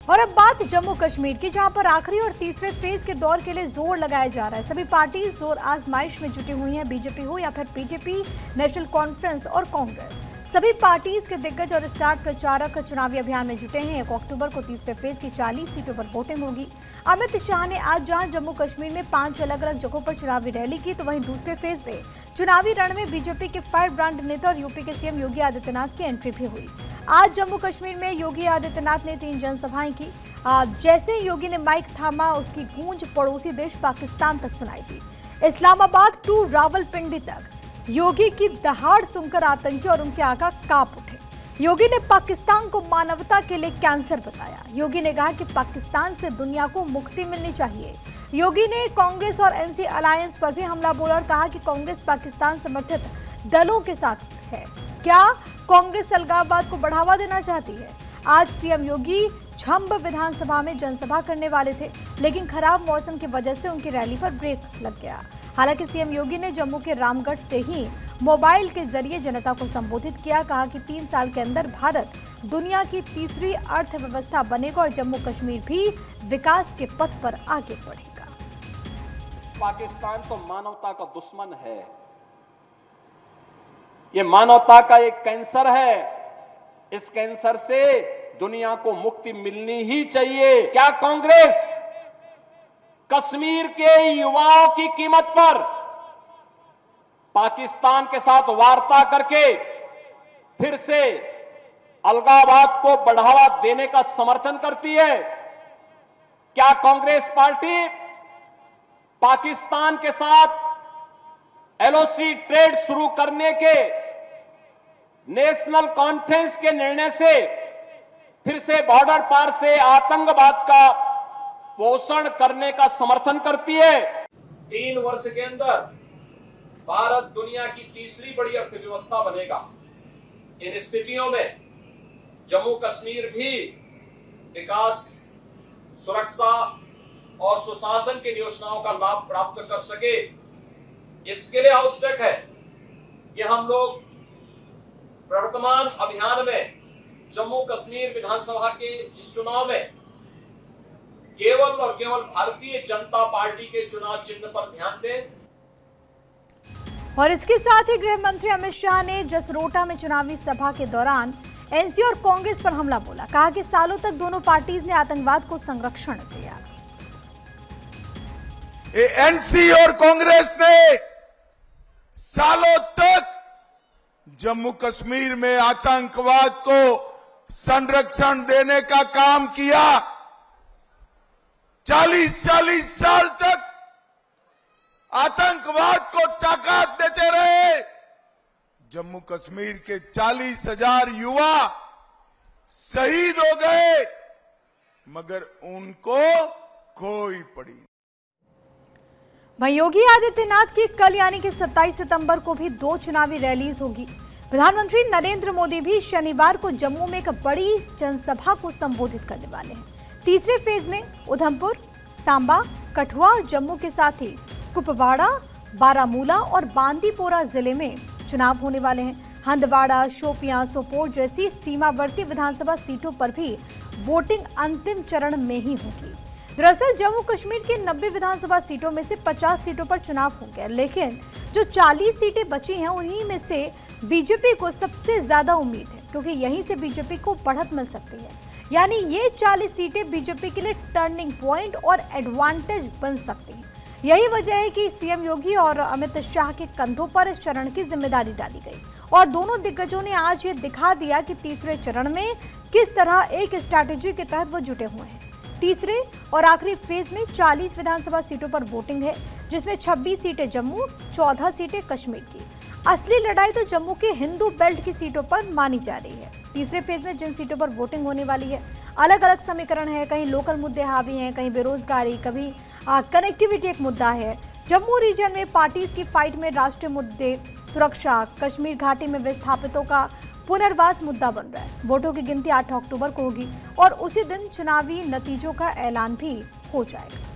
और अब बात जम्मू कश्मीर की, जहां पर आखिरी और तीसरे फेज के दौर के लिए जोर लगाया जा रहा है। सभी पार्टी जोर आजमाइश में जुटी हुई हैं, बीजेपी हो या फिर पीजेपी, नेशनल कॉन्फ्रेंस और कांग्रेस। सभी पार्टीज के दिग्गज और स्टार प्रचारक चुनावी अभियान में जुटे हैं। 1 अक्टूबर को तीसरे फेज की 40 सीटों पर वोटिंग होगी। अमित शाह ने आज जहां जम्मू कश्मीर में 5 अलग अलग जगहों पर चुनावी रैली की, तो वहीं दूसरे फेज में चुनावी रण में बीजेपी के फायर ब्रांड नेता और यूपी के सीएम योगी आदित्यनाथ की एंट्री भी हुई। आज जम्मू कश्मीर में योगी आदित्यनाथ ने 3 जनसभाएं की। जैसे ही योगी ने माइक थामा, उसकी गूंज पड़ोसी देश पाकिस्तान तक सुनाई दी। इस्लामाबाद टू रावलपिंडी तक योगी की दहाड़ सुनकर आतंकी और उनके आका कांप उठे। योगी ने पाकिस्तान को मानवता के लिए कैंसर बताया। योगी ने कहा कि पाकिस्तान से दुनिया को मुक्ति मिलनी चाहिए। योगी ने कांग्रेस और एनसी अलायंस पर भी हमला बोला और कहा कि कांग्रेस पाकिस्तान समर्थित दलों के साथ है। क्या कांग्रेस अलगाववाद को बढ़ावा देना चाहती है? आज सीएम योगी छंब विधानसभा में जनसभा करने वाले थे, लेकिन खराब मौसम की वजह से उनकी रैली पर ब्रेक लग गया। हालांकि सीएम योगी ने जम्मू के रामगढ़ से ही मोबाइल के जरिए जनता को संबोधित किया। कहा कि 3 साल के अंदर भारत दुनिया की तीसरी अर्थव्यवस्था बनेगा और जम्मू कश्मीर भी विकास के पथ पर आगे बढ़ेगा। पाकिस्तान तो मानवता का दुश्मन है, ये मानवता का एक कैंसर है। इस कैंसर से दुनिया को मुक्ति मिलनी ही चाहिए। क्या कांग्रेस कश्मीर के युवाओं की कीमत पर पाकिस्तान के साथ वार्ता करके फिर से अलगाववाद को बढ़ावा देने का समर्थन करती है? क्या कांग्रेस पार्टी पाकिस्तान के साथ एलओसी ट्रेड शुरू करने के नेशनल कॉन्फ्रेंस के निर्णय से फिर से बॉर्डर पार से आतंकवाद का पोषण करने का समर्थन करती है? 3 वर्ष के अंदर भारत दुनिया की तीसरी बड़ी अर्थव्यवस्था बनेगा। इन स्थितियों में जम्मू कश्मीर भी विकास, सुरक्षा और सुशासन की योजनाओं का लाभ प्राप्त कर सके। इसके लिए आवश्यक है कि हम लोग प्रवर्तमान अभियान में जम्मू कश्मीर विधानसभा के इस चुनाव में केवल और केवल भारतीय जनता पार्टी के चुनाव चिन्ह पर ध्यान दें। और इसके साथ ही गृह मंत्री अमित शाह ने जसरोटा में चुनावी सभा के दौरान एनसी और कांग्रेस पर हमला बोला। कहा कि सालों तक दोनों पार्टीज ने आतंकवाद को संरक्षण दिया। एनसी और कांग्रेस ने सालों तक जम्मू कश्मीर में आतंकवाद को संरक्षण देने का काम किया। 40 साल तक आतंकवाद को ताकत देते रहे। जम्मू कश्मीर के 40,000 युवा शहीद हो गए, मगर उनको खोई पड़ी। वहीं योगी आदित्यनाथ की कल यानी कि 27 सितंबर को भी 2 चुनावी रैलीज होगी। प्रधानमंत्री नरेंद्र मोदी भी शनिवार को जम्मू में एक बड़ी जनसभा को संबोधित करने वाले हैं। तीसरे फेज में उधमपुर, सांबा, कठुआ और जम्मू के साथ ही कुपवाड़ा, बारामूला और बांदीपोरा जिले में चुनाव होने वाले हैं। हंदवाड़ा, शोपियां, सोपोर जैसी सीमावर्ती विधानसभा सीटों पर भी वोटिंग अंतिम चरण में ही होगी। दरअसल जम्मू कश्मीर के 90 विधानसभा सीटों में से 50 सीटों पर चुनाव हो गया, लेकिन जो 40 सीटें बची हैं उन्हीं में से बीजेपी को सबसे ज्यादा उम्मीद है, क्योंकि यहीं से बीजेपी को बढ़त मिल सकती है। यानी ये 40 सीटें बीजेपी के लिए टर्निंग पॉइंट और एडवांटेज बन सकती हैं। यही वजह है कि सीएम योगी और अमित शाह के कंधों पर इस चरण की जिम्मेदारी डाली गई और दोनों दिग्गजों ने आज ये दिखा दिया कि तीसरे चरण में किस तरह एक स्ट्रैटेजी के तहत वो जुटे हुए हैं। तीसरे और आखिरी फेज में 40 विधानसभा सीटों पर वोटिंग है, जिसमें 26 सीटें जम्मू, 14 सीटें कश्मीर की। असली लड़ाई तो जम्मू के हिंदू बेल्ट की सीटों पर मानी जा रही है। तीसरे फेज में जिन सीटों पर वोटिंग होने वाली है, अलग अलग समीकरण है। कहीं लोकल मुद्दे हावी हैं, कहीं बेरोजगारी, कभी कनेक्टिविटी एक मुद्दा है। जम्मू रीजन में पार्टीज की फाइट में राष्ट्रीय मुद्दे, सुरक्षा, कश्मीर घाटी में विस्थापितों का पुनर्वास मुद्दा बन रहा है। वोटों की गिनती 8 अक्टूबर को होगी और उसी दिन चुनावी नतीजों का ऐलान भी हो जाएगा।